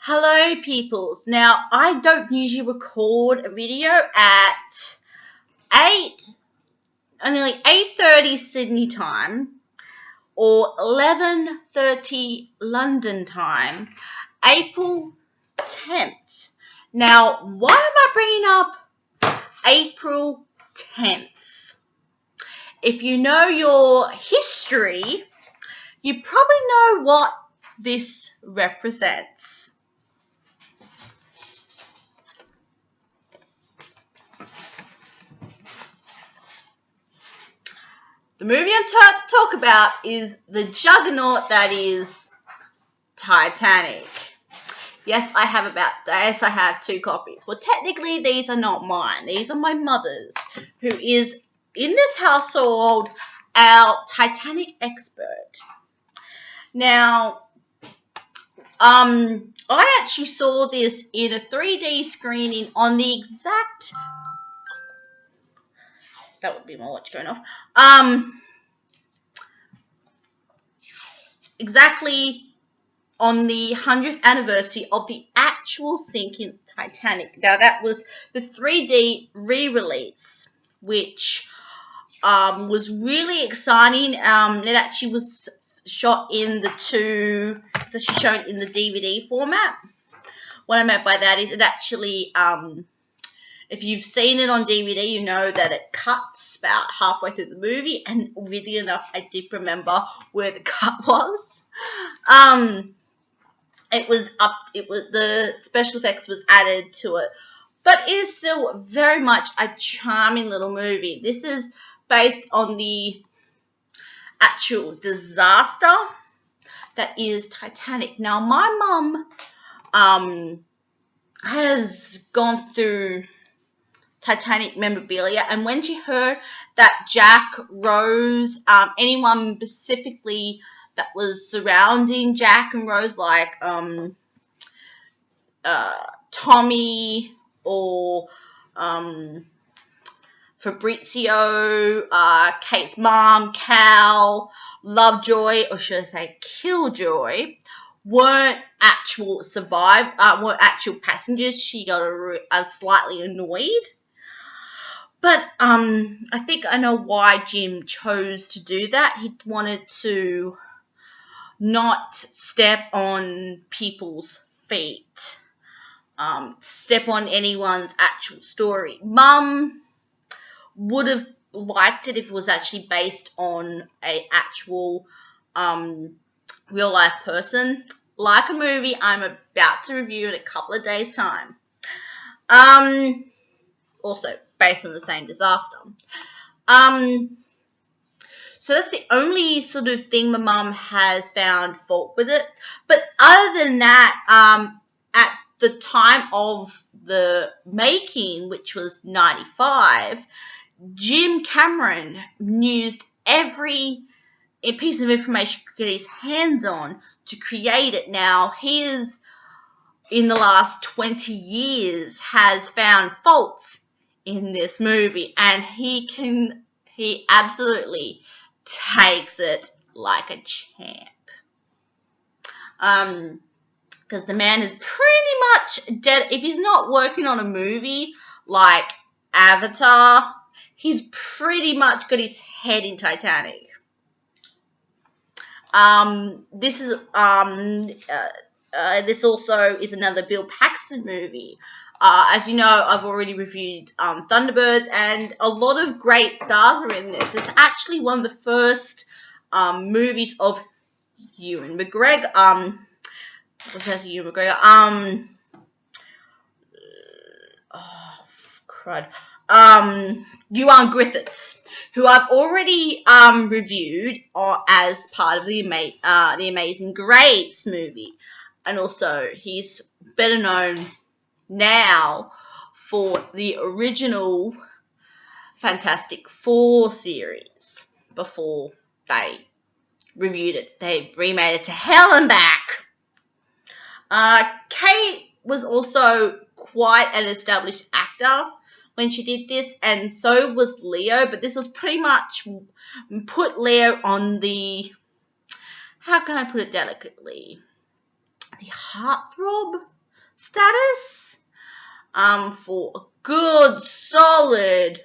Hello peoples. Now I don't usually record a video at 8:30 Sydney time or 11:30 London time, April 10th. Now why am I bringing up April 10th? If you know your history, you probably know what this represents. The movie I'm to talk about is the juggernaut that is Titanic. Yes, I have 2 copies. Well, technically, these are not mine. These are my mother's, who is, in this household, our Titanic expert. Now, I actually saw this in a 3D screening on the exact... That would be my watch going off. Exactly on the 100th anniversary of the actual sinking Titanic. Now, that was the 3D re-release, which was really exciting. It actually was shot in shown in the DVD format. What I meant by that is it actually... if you've seen it on DVD, you know that it cuts about halfway through the movie, and weirdly enough, I did remember where the cut was. The special effects was added to it, but it is still very much a charming little movie. This is based on the actual disaster that is Titanic. Now, my mum has gone through Titanic memorabilia, and when she heard that Jack, Rose, anyone specifically that was surrounding Jack and Rose, like Tommy or Fabrizio, Kate's mom, Cal, Lovejoy, or should I say Killjoy, weren't actual passengers, she got slightly annoyed. But I think I know why Jim chose to do that. He wanted to not step on people's feet, step on anyone's actual story. Mum would have liked it if it was actually based on a actual real life person, like a movie I'm about to review in a couple of days' time. Also based on the same disaster. So that's the only sort of thing my mum has found fault with it. But other than that, at the time of the making, which was 95, Jim Cameron used every piece of information he could get his hands on to create it. Now, he is, in the last 20 years, has found faults in this movie, and he absolutely takes it like a champ. Because the man is pretty much dead. If he's not working on a movie like Avatar, he's pretty much got his head in Titanic. This also is another Bill Paxton movie. As you know, I've already reviewed Thunderbirds, and a lot of great stars are in this. It's actually one of the first movies of Ewan McGregor. Ewan Griffiths, who I've already reviewed as part of the Amazing Grace movie, and also he's better known now for the original Fantastic Four series. Before they reviewed it, they remade it to hell and back. Kate was also quite an established actor when she did this, and so was Leo, but this was pretty much put Leo on the, how can I put it delicately, the heartthrob status for a good solid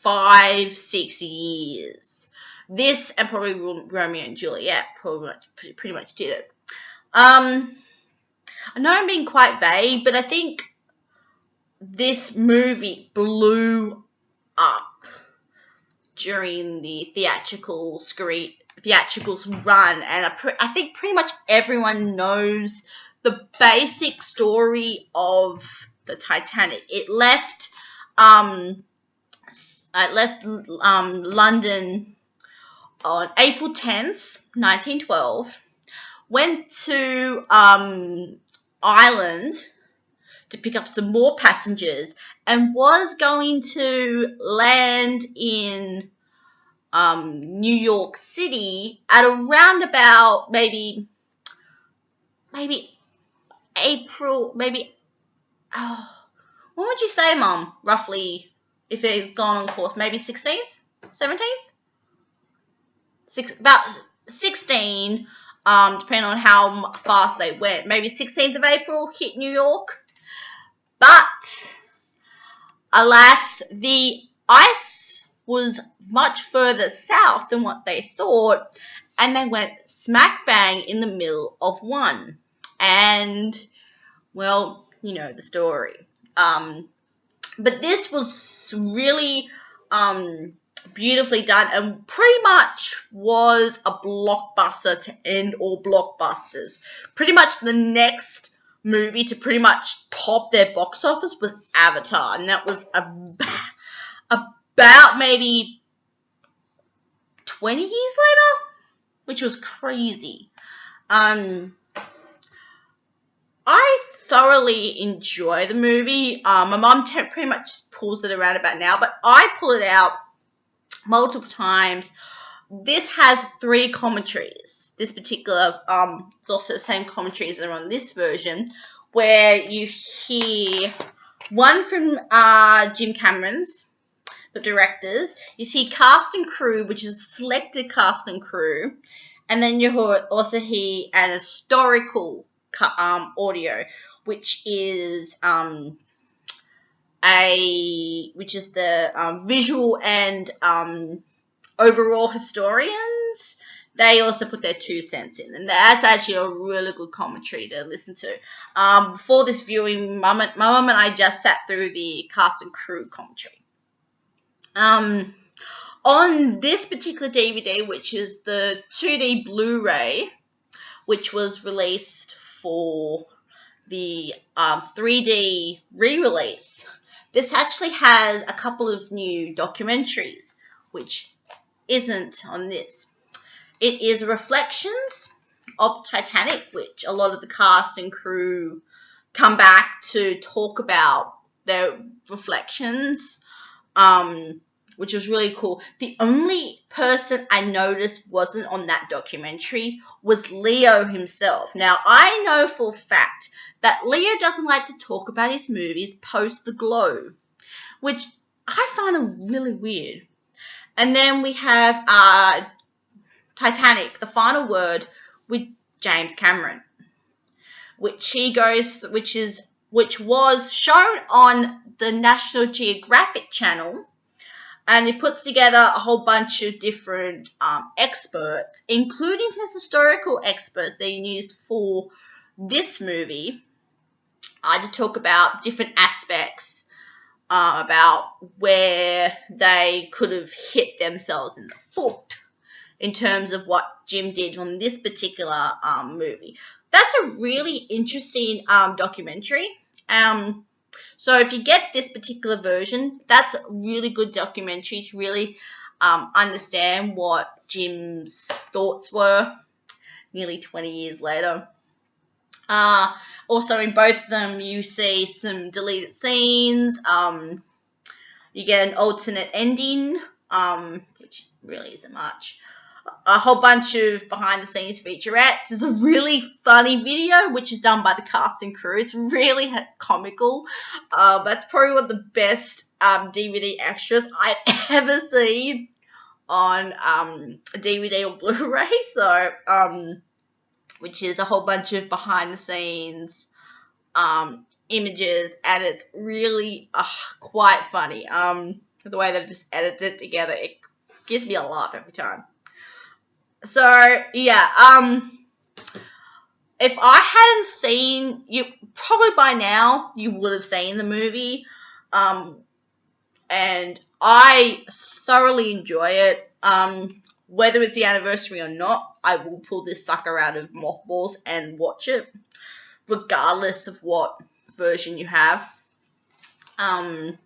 5-6 years. This and probably Romeo and Juliet pretty much did it. I know I'm being quite vague, but I think this movie blew up during the theatricals run, and I think pretty much everyone knows the basic story of the Titanic. It left London on April 10th, 1912. Went to Ireland to pick up some more passengers, and was going to land in New York City at around about maybe April, when would you say, Mum, roughly, if it's gone on course? Maybe 16th? 17th? About 16, depending on how fast they went. Maybe 16th of April, hit New York. But, alas, the ice was much further south than what they thought, and they went smack bang in the middle of one. And, well, you know the story. But this was really beautifully done, and pretty much was a blockbuster to end all blockbusters. Pretty much the next movie to pretty much top their box office was Avatar, and that was about maybe 20 years later, which was crazy. I thoroughly enjoy the movie. My mum pretty much pulls it around about now, but I pull it out multiple times. This has 3 commentaries. This particular, it's also the same commentaries that are on this version, where you hear one from Jim Cameron's, the directors. You see cast and crew, which is selected cast and crew, and then you also hear an historical audio, which is the visual and overall historians. They also put their 2 cents in, and that's actually a really good commentary to listen to. Before this viewing, my mum and I just sat through the cast and crew commentary. On this particular DVD, which is the 2D Blu-ray, which was released for the 3D re-release, this actually has a couple of new documentaries, which isn't on this. It is reflections of Titanic, which a lot of the cast and crew come back to talk about their reflections, which was really cool. The only person I noticed wasn't on that documentary was Leo himself. Now, I know for a fact that Leo doesn't like to talk about his movies post the glow, which I find really weird. And then we have Titanic, The Final Word, with James Cameron, which was shown on the National Geographic channel, and he puts together a whole bunch of different experts, including his historical experts that he used for this movie, to talk about different aspects about where they could have hit themselves in the foot in terms of what Jim did on this particular movie. That's a really interesting documentary. So if you get this particular version, that's a really good documentary to really understand what Jim's thoughts were nearly 20 years later. Also, in both of them, you see some deleted scenes. You get an alternate ending, which really isn't much. A whole bunch of behind-the-scenes featurettes. It's a really funny video, which is done by the cast and crew. It's really comical. That's probably one of the best DVD extras I've ever seen on a DVD or Blu-ray. So, which is a whole bunch of behind the scenes images, and it's really quite funny. The way they've just edited it together, it gives me a laugh every time. So yeah, if I hadn't seen you, probably by now you would have seen the movie, and I thoroughly enjoy it. Whether it's the anniversary or not, I will pull this sucker out of mothballs and watch it, regardless of what version you have. And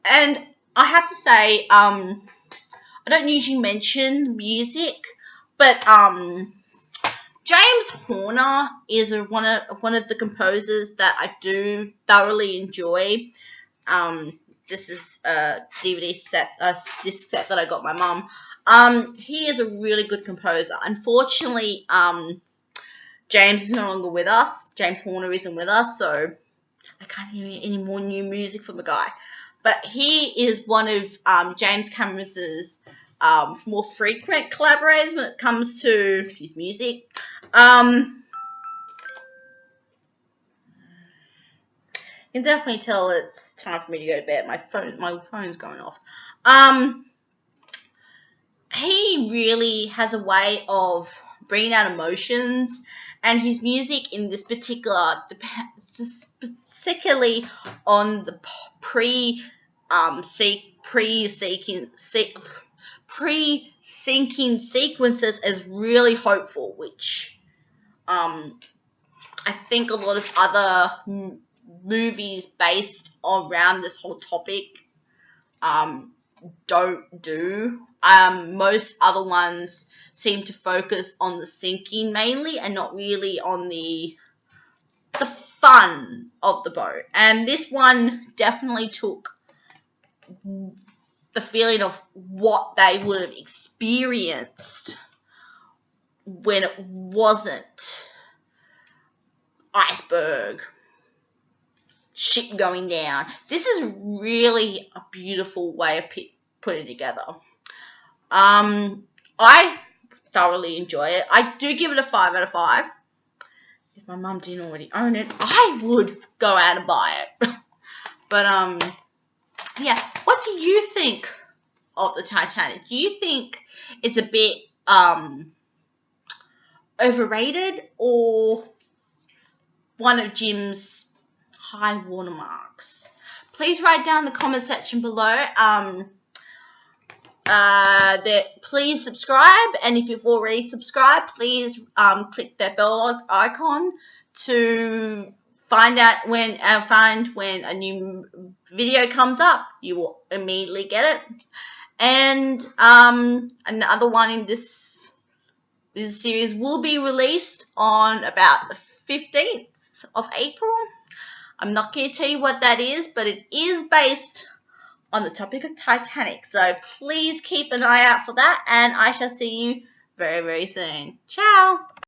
I have to say, I don't usually mention music, but James Horner is one of the composers that I do thoroughly enjoy. This is a DVD set, a disc set that I got my mum. He is a really good composer. Unfortunately, James is no longer with us. James Horner isn't with us, so I can't hear any more new music from the guy. But he is one of James Cameron's more frequent collaborators when it comes to his music. You can definitely tell it's time for me to go to bed. My phone's going off. He really has a way of bringing out emotions, and his music in this particular, particularly on the pre-syncing sequences, is really hopeful, which I think a lot of other movies based around this whole topic don't do. Most other ones seem to focus on the syncing mainly and not really on the fun of the boat. And this one definitely took the feeling of what they would have experienced when it wasn't iceberg, ship going down. This is really a beautiful way of putting it together. I thoroughly enjoy it. I do give it a 5 out of 5. If my mum didn't already own it, I would go out and buy it. But yeah, what do you think of the Titanic? Do you think it's a bit overrated, or one of Jim's high watermarks? Please write down in the comment section below. Please subscribe, and if you've already subscribed, please click that bell icon to find when a new video comes up. You will immediately get it. And another one in this series will be released on about the 15th of April. I'm not going to tell you what that is, but it is based on the topic of Titanic. So please keep an eye out for that, and I shall see you very, very soon. Ciao!